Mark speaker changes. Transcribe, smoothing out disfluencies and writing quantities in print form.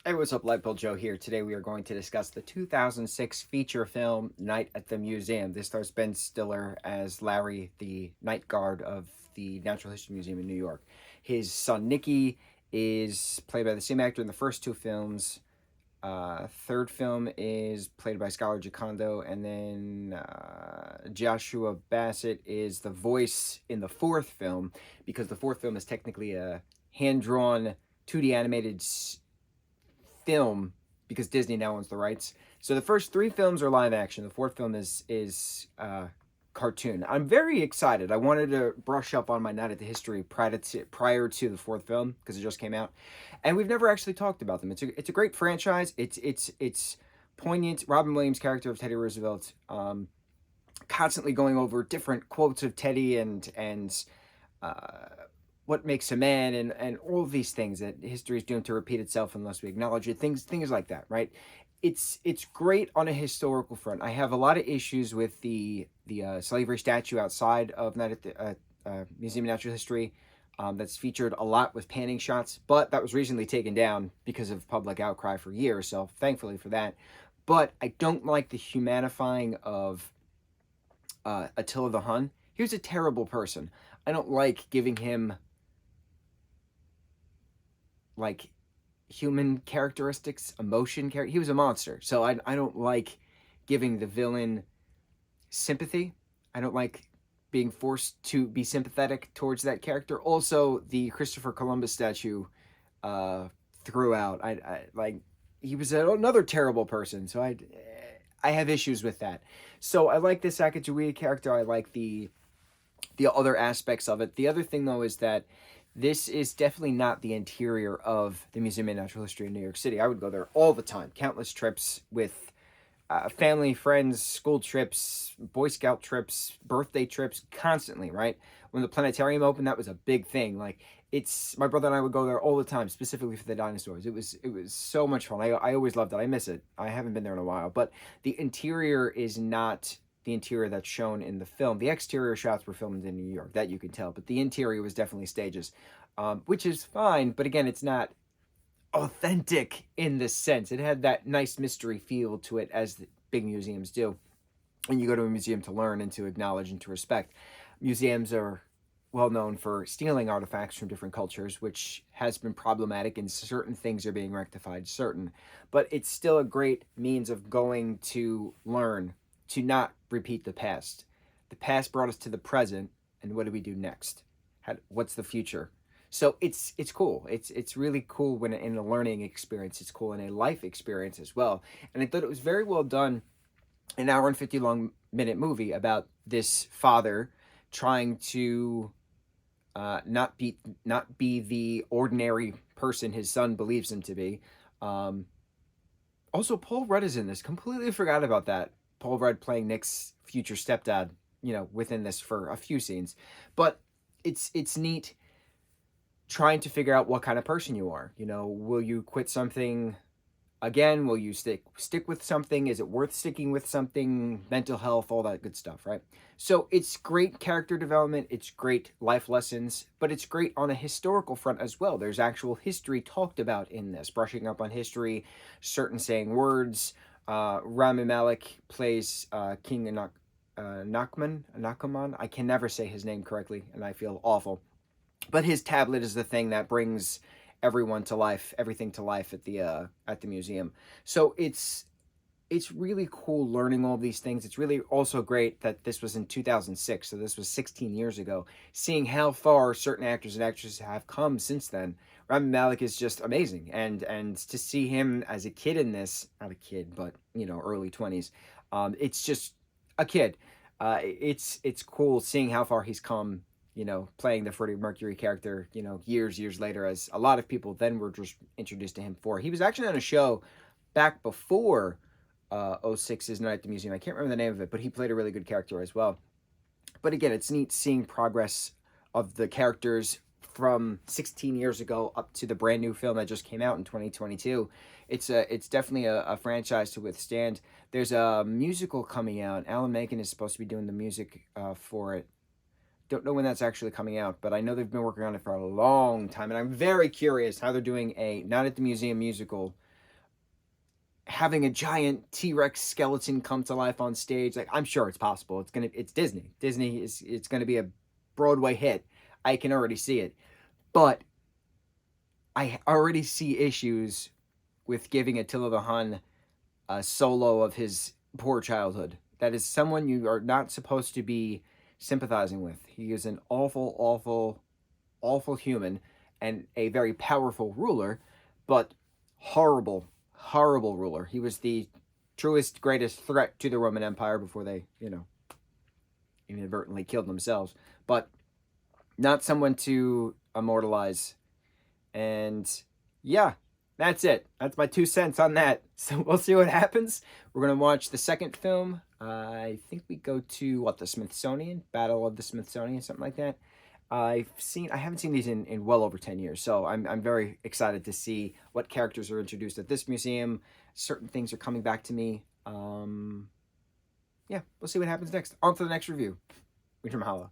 Speaker 1: Hey, what's up? Lightboltjoe here. Today we are going to discuss the 2006 feature film Night at the Museum. This stars Ben Stiller as Larry, the night guard of the Natural History Museum in New York. His son Nicky is played by the same actor in the first two films. Third film is played by Skylar Giacando, and then Joshua Bassett is the voice in the fourth film, because the fourth film is technically a hand-drawn 2D animated film because Disney now owns the rights. So the first three films are live action. The fourth film is cartoon. I'm very excited. I wanted to brush up on my Night at the History prior to the fourth film because it just came out, and we've never actually talked about them. It's a great franchise. It's poignant. Robin Williams' character of Teddy Roosevelt, constantly going over different quotes of Teddy and uh, what makes a man, and all of these things that history is doomed to repeat itself unless we acknowledge it. Things like that, right? It's great on a historical front. I have a lot of issues with the slavery statue outside of Night at the Museum of Natural History. That's featured a lot with panning shots, but that was recently taken down because of public outcry for years. So thankfully for that. But I don't like the humanifying of Attila the Hun. He was a terrible person. I don't like giving him like human characteristics, emotion. He was a monster, so I don't like giving the villain sympathy. I don't like being forced to be sympathetic towards that character. Also, the Christopher Columbus statue throughout, I like he was another terrible person. So I have issues with that. So I like this Sacagawea character. I like the other aspects of it. The other thing though is that this is definitely not the interior of the Museum of Natural History in New York City. I would go there all the time, countless trips with family, friends, school trips, Boy Scout trips, birthday trips, constantly, right? When the planetarium opened, that was a big thing. Like, it's my brother and I would go there all the time, specifically for the dinosaurs. It was so much fun. I always loved it. I miss it. I haven't been there in a while, but the interior is not the interior that's shown in the film. The exterior shots were filmed in New York, that you can tell, but the interior was definitely stages, which is fine. But again, it's not authentic in this sense. It had that nice mystery feel to it, as the big museums do. And you go to a museum to learn and to acknowledge and to respect. Museums are well known for stealing artifacts from different cultures, which has been problematic, and certain things are being rectified, certain. But it's still a great means of going to learn, to not repeat the past. The past brought us to the present, and what do we do next? What's the future? So it's cool. It's really cool when in a learning experience. It's cool in a life experience as well. And I thought it was very well done. An hour and 50 long minute movie about this father trying to not be the ordinary person his son believes him to be. Um, Also, Paul Rudd is in this. Completely forgot about that. Paul Rudd playing Nick's future stepdad. Within this for a few scenes, but it's neat trying to figure out what kind of person you are. Will you quit something again? Will you stick with something? Is it worth sticking with something? Mental health, all that good stuff, right? So it's great character development, it's great life lessons, but it's great on a historical front as well. There's actual history talked about in this, brushing up on history, certain saying words. Rami Malek plays King Nakaman. I can never say his name correctly, and I feel awful. But his tablet is the thing that brings everyone to life, everything to life at the museum. So it's really cool learning all these things. It's really also great that this was in 2006, so this was 16 years ago. Seeing how far certain actors and actresses have come since then. Rami Malek is just amazing, and to see him as a kid in this, not a kid, but early 20s, it's just a kid. It's cool seeing how far he's come, playing the Freddie Mercury character, years later, as a lot of people then were just introduced to him for. He was actually on a show back before '06's Night at the Museum. I can't remember the name of it, but he played a really good character as well. But again, it's neat seeing progress of the characters from 16 years ago up to the brand new film that just came out in 2022. It's definitely a franchise to withstand. There's a musical coming out. Alan Menken is supposed to be doing the music for it. Don't know when that's actually coming out, but I know they've been working on it for a long time, and I'm very curious how they're doing a Not at the Museum musical having a giant T-Rex skeleton come to life on stage. Like, I'm sure it's possible. It's Disney. It's gonna be a Broadway hit. I can already see it. But I already see issues with giving Attila the Hun a solo of his poor childhood. That is someone you are not supposed to be sympathizing with. He is an awful, awful, awful human and a very powerful ruler, but horrible, horrible ruler. He was the truest, greatest threat to the Roman Empire before they, inadvertently killed themselves. But not someone to immortalize. And yeah, that's it. That's my 2 cents on that. So we'll see what happens. We're going to watch the second film. I think we go to, the Smithsonian? Battle of the Smithsonian, something like that. I haven't seen these in well over 10 years, so I'm very excited to see what characters are introduced at this museum. Certain things are coming back to me. Yeah, we'll see what happens next. On to the next review. Mucho mahalo.